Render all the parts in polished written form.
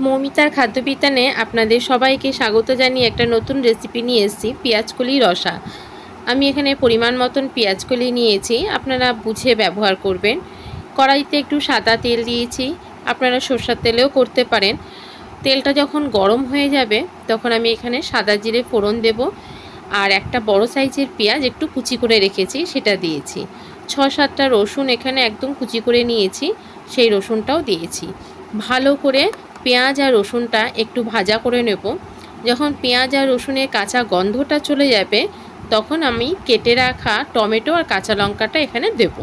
মৌমিতার খাদ্যবিতানে আপনাদের সবাইকে স্বাগত জানিয়ে একটা নতুন রেসিপি নিয়ে এসেছি, পেঁয়াজকলি রসা। আমি এখানে পরিমাণ মতন পেঁয়াজকলি নিয়েছি, আপনারা বুঝে ব্যবহার করবেন। কড়াইতে একটু সাদা তেল দিয়েছি, আপনারা সরষের তেলেও করতে পারেন। তেলটা যখন গরম হয়ে যাবে তখন আমি এখানে সাদা জিরে ফোড়ন দেব, আর একটা বড় সাইজের পেঁয়াজ একটু কুচি করে রেখেছি সেটা দিয়েছি। 6-7টা রসুন এখানে একদম কুচি করে নিয়েছি, সেই রসুনটাও দিয়েছি। ভালো করে পেঁয়াজ আর রসুনটা একটু ভাজা করে নেব। যখন পেঁয়াজ আর রসুনের কাঁচা গন্ধটা চলে যাবে তখন আমি কেটে রাখা টমেটো আর কাঁচা লঙ্কাটা এখানে দেব।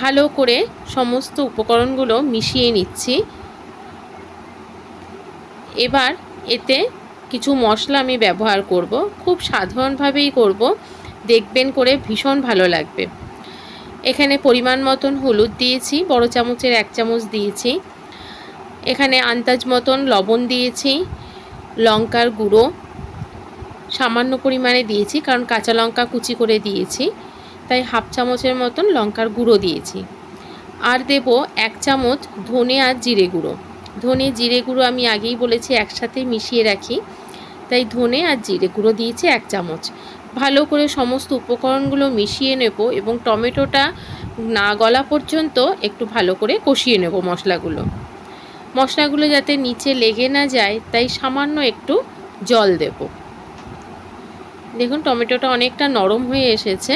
ভালো করে সমস্ত উপকরণগুলো মিশিয়ে নিচ্ছি। এবার এতে কিছু মশলা আমি ব্যবহার করব, খুব সাধারণভাবেই করব, দেখবেন করে ভীষণ ভালো লাগবে। এখানে পরিমাণ মতন হলুদ দিয়েছি, বড় চামচের 1 চামচ দিয়েছি। এখানে আন্দাজ মতন লবণ দিয়েছি, লঙ্কার গুঁড়ো সামান্য পরিমাণে দিয়েছি, কারণ কাঁচা লঙ্কা কুচি করে দিয়েছি, তাই 1/2 চামচের মতন লঙ্কার গুঁড়ো দিয়েছি। আর দেব 1 চামচ ধনে আর জিরে গুঁড়ো। ধনে জিরে গুঁড়ো আমি আগেই বলেছি একসাথে মিশিয়ে রাখি, তাই ধনে আর জিরে গুঁড়ো দিয়েছি 1 চামচ। ভালো করে সমস্ত উপকরণগুলো মিশিয়ে নেব এবং টমেটোটা না গলা পর্যন্ত একটু ভালো করে কষিয়ে নেব মশলাগুলো যাতে নিচে লেগে না যায়, তাই সামান্য একটু জল দেব। দেখুন টমেটোটা অনেকটা নরম হয়ে এসেছে।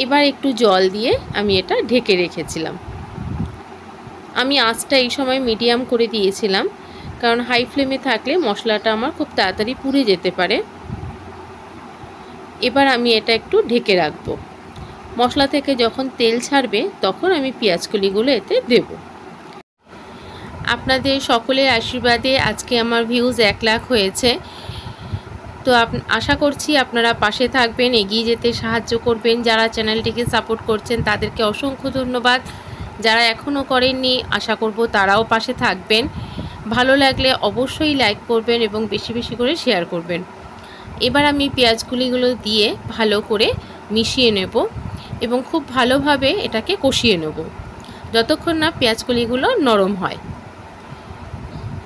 এবার একটু জল দিয়ে আমি এটা ঢেকে রেখেছিলাম। আমি আঁচটা এই সময় মিডিয়াম করে দিয়েছিলাম, কারণ হাই ফ্লেমে থাকলে মশলাটা আমার খুব তাড়াতাড়ি পুড়ে যেতে পারে। এবার আমি এটা একটু ঢেকে রাখব। মশলা থেকে যখন তেল ছাড়বে তখন আমি পেঁয়াজকলিগুলো এতে দেব। আপনাদের সকলের আশীর্বাদে আজকে আমার ভিউজ 1 লাখ হয়েছে। তো আশা করছি আপনারা পাশে থাকবেন, এগিয়ে যেতে সাহায্য করবেন। যারা চ্যানেলটিকে সাপোর্ট করছেন তাদেরকে অসংখ্য ধন্যবাদ। যারা এখনও করেননি আশা করব তারাও পাশে থাকবেন। ভালো লাগলে অবশ্যই লাইক করবেন এবং বেশি বেশি করে শেয়ার করবেন। এবার আমি পেঁয়াজগুলিগুলো দিয়ে ভালো করে মিশিয়ে নেব এবং খুব ভালোভাবে এটাকে কষিয়ে নেব যতক্ষণ না পেঁয়াজকলিগুলো নরম হয়।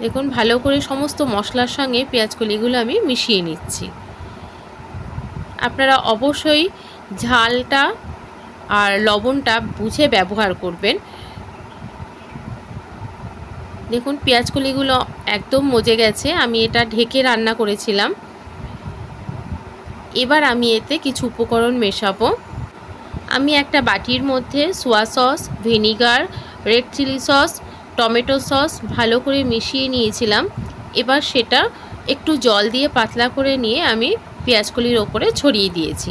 দেখুন ভালো করে সমস্ত মশলার সঙ্গে পেঁয়াজকলিগুলো আমি মিশিয়ে নিচ্ছি। আপনারা অবশ্যই ঝালটা আর লবণটা বুঝে ব্যবহার করবেন। দেখুন পেঁয়াজকলিগুলো একদম মজে গেছে, আমি এটা ঢেকে রান্না করেছিলাম। এবার আমি এতে কিছু উপকরণ মেশাবো। আমি একটা বাটির মধ্যে soya sauce, vinegar, red chilli sauce, tomato sauce ভালো করে মিশিয়ে নিয়েছিলাম। এবার সেটা একটু জল দিয়ে পাতলা করে নিয়ে আমি পেঁয়াজকলির ওপরে ছড়িয়ে দিয়েছি।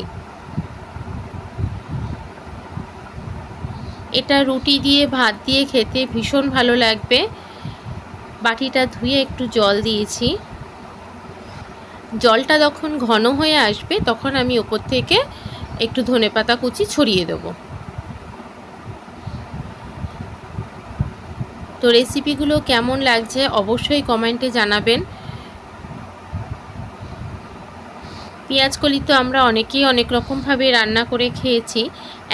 এটা রুটি দিয়ে ভাত দিয়ে খেতে ভীষণ ভালো লাগবে। বাটিটা ধুয়ে একটু জল দিয়েছি। জলটা যখন ঘন হয়ে আসবে তখন আমি ওপর থেকে একটু ধনেপাতা কুচি ছড়িয়ে দেবো। তো রেসিপিগুলো কেমন লাগছে অবশ্যই কমেন্টে জানাবেন। পেঁয়াজকলি তো আমরা অনেকেই অনেক রকমভাবে রান্না করে খেয়েছি,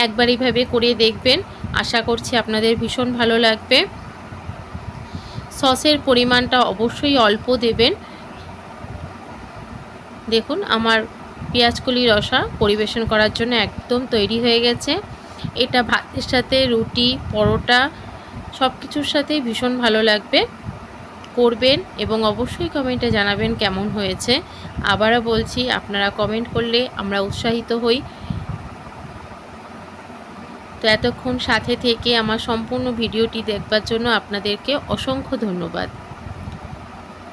একবার এইভাবে করে দেখবেন, আশা করছি আপনাদের ভীষণ ভালো লাগবে। সসের পরিমাণটা অবশ্যই অল্প দেবেন। দেখুন আমার পেঁয়াজকলি রসা পরিবেশন করার জন্য একদম তৈরি হয়ে গেছে। এটা ভাতের সাথে, রুটি, পরোটা সব কিছুর সাথেই ভীষণ ভালো লাগবে। করবেন এবং অবশ্যই কমেন্টে জানাবেন কেমন হয়েছে। আবারও বলছি আপনারা কমেন্ট করলে আমরা উৎসাহিত হই। তো এতক্ষণ সাথে থেকে আমার সম্পূর্ণ ভিডিওটি দেখবার জন্য আপনাদেরকে অসংখ্য ধন্যবাদ।